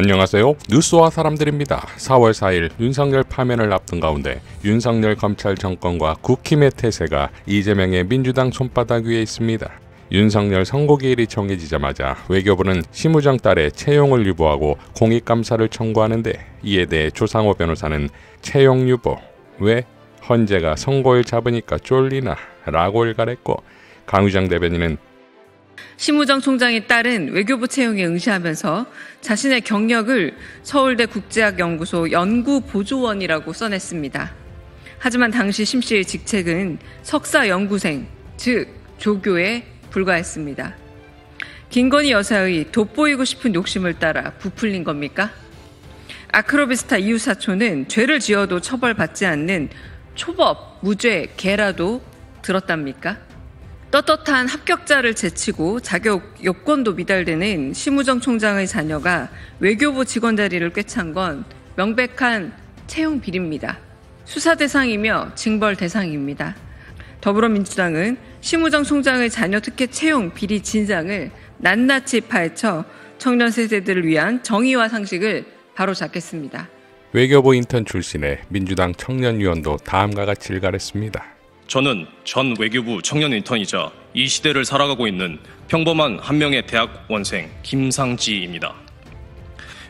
안녕하세요. 뉴스와 사람들입니다. 4월 4일 윤석열 파면을 앞둔 가운데 윤석열 검찰 정권과 국힘의 태세가 이재명의 민주당 손바닥 위에 있습니다. 윤석열 선고기일이 정해지자마자 외교부는 심우정 딸의 채용을 유보하고 공익감사를 청구하는데, 이에 대해 조상호 변호사는 채용 유보, 왜 헌재가 선고일 잡으니까 쫄리나 라고 일갈했고, 강유정 대변인은 심우정 총장의 딸은 외교부 채용에 응시하면서 자신의 경력을 서울대 국제학연구소 연구보조원이라고 써냈습니다. 하지만 당시 심 씨의 직책은 석사연구생, 즉 조교에 불과했습니다. 김건희 여사의 돋보이고 싶은 욕심을 따라 부풀린 겁니까? 아크로비스타 이웃사촌은 죄를 지어도 처벌받지 않는 초법, 무죄, 개라도 들었답니까? 떳떳한 합격자를 제치고 자격 요건도 미달되는 심우정 총장의 자녀가 외교부 직원 자리를 꿰찬 건 명백한 채용 비리입니다. 수사 대상이며 징벌 대상입니다. 더불어민주당은 심우정 총장의 자녀 특혜 채용 비리 진상을 낱낱이 파헤쳐 청년 세대들을 위한 정의와 상식을 바로잡겠습니다. 외교부 인턴 출신의 민주당 청년위원도 다음과 같이 일갈했습니다. 저는 전 외교부 청년 인턴이자 이 시대를 살아가고 있는 평범한 한 명의 대학원생 김상지입니다.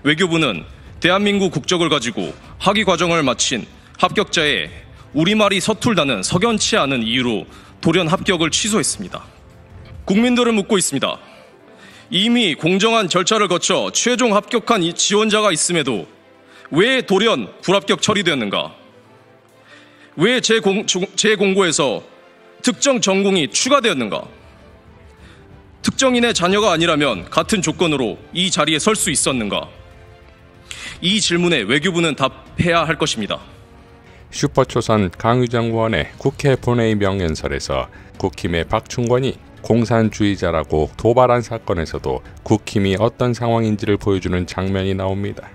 외교부는 대한민국 국적을 가지고 학위 과정을 마친 합격자의 우리말이 서툴다는 석연치 않은 이유로 돌연 합격을 취소했습니다. 국민들은 묻고 있습니다. 이미 공정한 절차를 거쳐 최종 합격한 이 지원자가 있음에도 왜 돌연 불합격 처리되었는가? 왜 재공고에서 특정 전공이 추가되었는가? 특정인의 자녀가 아니라면 같은 조건으로 이 자리에 설 수 있었는가? 이 질문에 외교부는 답해야 할 것입니다. 슈퍼초선 강유정 의원의 국회 본회의 명연설에서 국힘의 박충권이 공산주의자라고 도발한 사건에서도 국힘이 어떤 상황인지를 보여주는 장면이 나옵니다.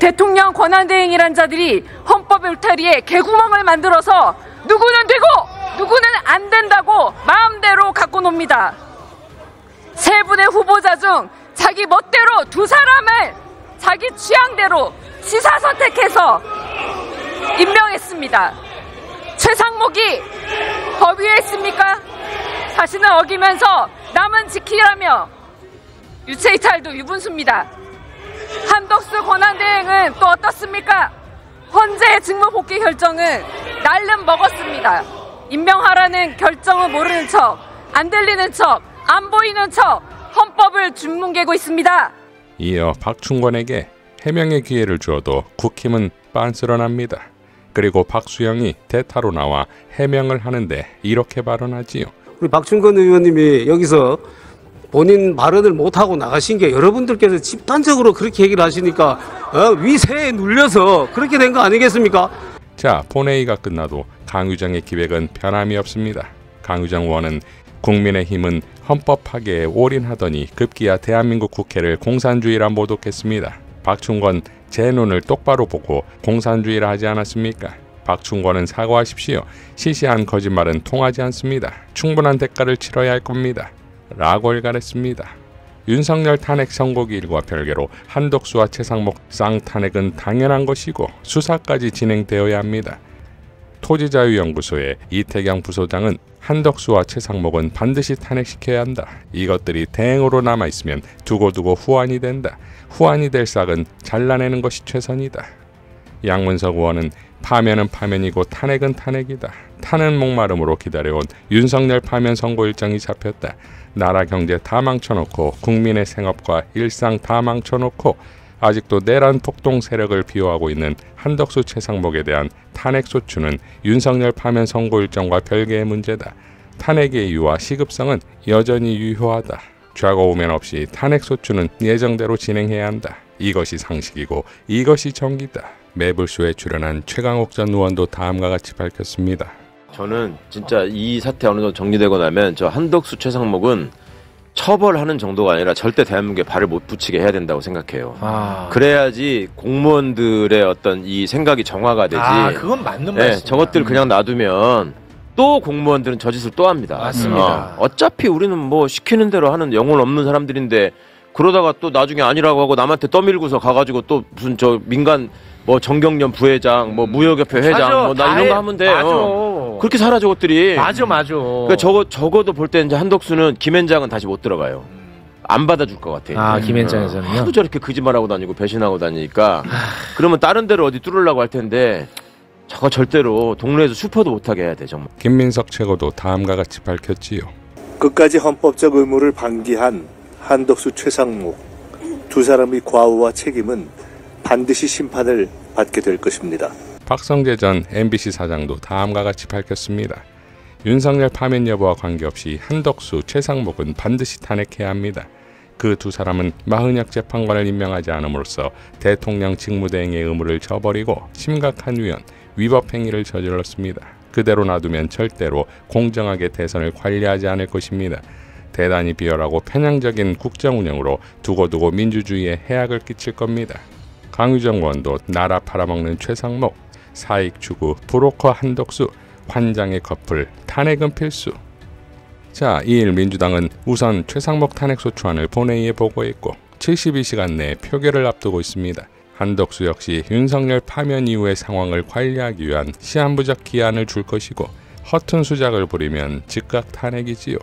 대통령 권한대행이란 자들이 헌법 울타리에 개구멍을 만들어서 누구는 되고 누구는 안 된다고 마음대로 갖고 놉니다. 세 분의 후보자 중 자기 멋대로 두 사람을 자기 취향대로 지사 선택해서 임명했습니다. 최상목이 법 위에 있습니까? 자신은 어기면서 남은 지키라며 유체이탈도 유분수입니다. 한덕수 권한대행은 또 어떻습니까? 헌재 직무복귀 결정은 날름 먹었습니다. 임명하라는 결정은 모르는 척, 안 들리는 척, 안 보이는 척 헌법을 준뭉개고 있습니다. 이어 박충권에게 해명의 기회를 주어도 국힘은 빤스런합니다. 그리고 박수영이 대타로 나와 해명을 하는데 이렇게 발언하지요. 우리 박충권 의원님이 여기서 본인 발언을 못하고 나가신 게 여러분들께서 집단적으로 그렇게 얘기를 하시니까 위세에 눌려서 그렇게 된 거 아니겠습니까? 자, 본회의가 끝나도 강유정의 기획은 변함이 없습니다. 강유정 의원은 국민의힘은 헌법 파괴에 올인하더니 급기야 대한민국 국회를 공산주의라 모독했습니다. 박충권 제 눈을 똑바로 보고 공산주의라 하지 않았습니까? 박충권은 사과하십시오. 시시한 거짓말은 통하지 않습니다. 충분한 대가를 치러야 할 겁니다. 라고 일갈했습니다. 윤석열 탄핵 선고기일과 별개로 한덕수와 최상목 쌍탄핵은 당연한 것이고 수사까지 진행되어야 합니다. 토지자유연구소의 이태경 부소장은 한덕수와 최상목은 반드시 탄핵시켜야 한다. 이것들이 대행으로 남아있으면 두고두고 후환이 된다. 후환이 될 싹은 잘라내는 것이 최선이다. 양문석 의원은 파면은 파면이고 탄핵은 탄핵이다. 타는 목마름으로 기다려온 윤석열 파면 선고 일정이 잡혔다. 나라 경제 다 망쳐놓고 국민의 생업과 일상 다 망쳐놓고 아직도 내란 폭동 세력을 비호하고 있는 한덕수 최상목에 대한 탄핵 소추는 윤석열 파면 선고 일정과 별개의 문제다. 탄핵의 이유와 시급성은 여전히 유효하다. 좌고 우면 없이 탄핵 소추는 예정대로 진행해야 한다. 이것이 상식이고 이것이 정의다. 매불쇼에 출연한 최강욱 전 의원도 다음과 같이 밝혔습니다. 저는 진짜 이 사태 어느 정도 정리되고 나면 저 한덕수 최상목은 처벌하는 정도가 아니라 절대 대한민국에 발을 못 붙이게 해야 된다고 생각해요. 그래야지 공무원들의 어떤 이 생각이 정화가 되지. 그건 맞는 말씀이다. 저것들 그냥 놔두면 또 공무원들은 저 짓을 또 합니다. 맞습니다. 어차피 우리는 뭐 시키는 대로 하는 영혼 없는 사람들인데 그러다가 또 나중에 아니라고 하고 남한테 떠밀고서 가가지고 또 무슨 저 민간 뭐 정경련 부회장, 뭐 무역협회 회장, 뭐 나 이런 거 하면 돼. 그렇게 살아 저것들이. 맞아. 그러니까 적어도 볼 때 이제 한덕수는 김앤장은 다시 못 들어가요. 안 받아줄 것 같아. 아, 김앤장에서는요? 하도 저렇게 거짓말하고 다니고 배신하고 다니니까 그러면 다른 데로 어디 뚫으려고 할 텐데 저거 절대로 동네에서 슈퍼도 못하게 해야 돼 정말. 김민석 최고도 다음과 같이 밝혔지요. 끝까지 헌법적 의무를 방기한 한덕수, 최상목 두 사람의 과오와 책임은 반드시 심판을 받게 될 것입니다. 박성재 전 MBC 사장도 다음과 같이 밝혔습니다. 윤석열 파면 여부와 관계없이 한덕수, 최상목은 반드시 탄핵해야 합니다. 그 두 사람은 마흔역 재판관을 임명하지 않음으로써 대통령 직무대행의 의무를 저버리고 심각한 위헌, 위법 행위를 저질렀습니다. 그대로 놔두면 절대로 공정하게 대선을 관리하지 않을 것입니다. 대단히 비열하고 편향적인 국정 운영으로 두고두고 민주주의에 해악을 끼칠 겁니다. 강유정 의원도 나라 팔아먹는 최상목, 사익 추구, 브로커 한덕수, 환장의 커플, 탄핵은 필수. 자, 이일 민주당은 우선 최상목 탄핵소추안을 본회의에 보고했고 72시간 내에 표결을 앞두고 있습니다. 한덕수 역시 윤석열 파면 이후의 상황을 관리하기 위한 시한부적 기한을 줄 것이고 허튼 수작을 부리면 즉각 탄핵이지요.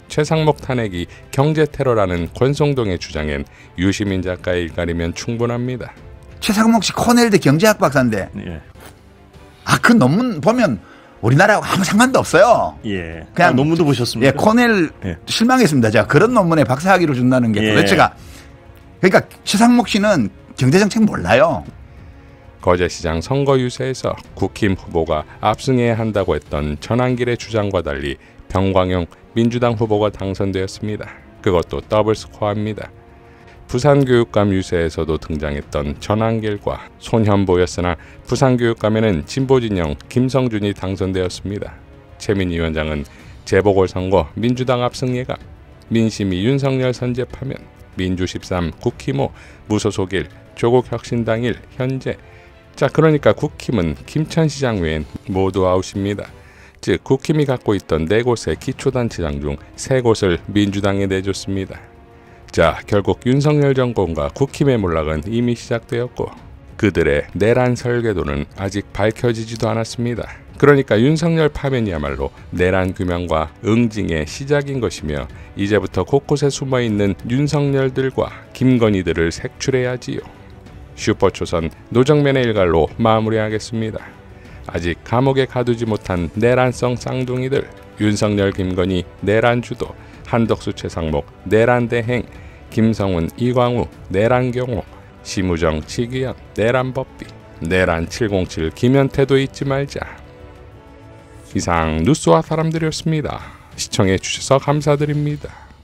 최상목 탄핵이 경제테러라는 권성동의 주장엔 유시민 작가의 일갈이면 충분합니다. 최상목 씨 코넬대 경제학 박사인데 예. 그 논문 보면 우리나라하고 아무 상관도 없어요. 예. 그냥 논문도 보셨습니까? 예, 코넬 예. 실망했습니다. 제가 그런 논문에 박사학위를 준다는 게 도대체가. 그러니까 최상목 씨는 경제정책 몰라요. 거제시장 선거 유세에서 국힘 후보가 압승해야 한다고 했던 전한길의 주장과 달리 병광용 민주당 후보가 당선되었습니다. 그것도 더블 스코어입니다. 부산교육감 유세에서도 등장했던 전한길과 손현보였으나 부산교육감에는 진보진영 김성준이 당선되었습니다. 최민희 위원장은 재보궐선거 민주당 압승 예감, 민심이 윤석열 선제파면, 민주13 국힘5 무소속 1 조국혁신당 1 현재. 자, 그러니까 국힘은 김천시장 외엔 모두 아웃입니다. 즉 국힘이 갖고 있던 4곳의 기초단체장 중 3곳을 민주당에 내줬습니다. 자, 결국 윤석열 정권과 국힘의 몰락은 이미 시작되었고 그들의 내란 설계도는 아직 밝혀지지도 않았습니다. 그러니까 윤석열 파면이야말로 내란 규명과 응징의 시작인 것이며 이제부터 곳곳에 숨어있는 윤석열들과 김건희들을 색출해야지요. 슈퍼초선 노정면의 일갈로 마무리하겠습니다. 아직 감옥에 가두지 못한 내란성 쌍둥이들, 윤석열 김건희 내란주도, 한덕수 최상목 내란대행, 김성훈 이광우 내란경호, 심우정 치기현 내란법비, 내란 707 김현태도 잊지 말자. 이상 뉴스와 사람들이었습니다. 시청해 주셔서 감사드립니다.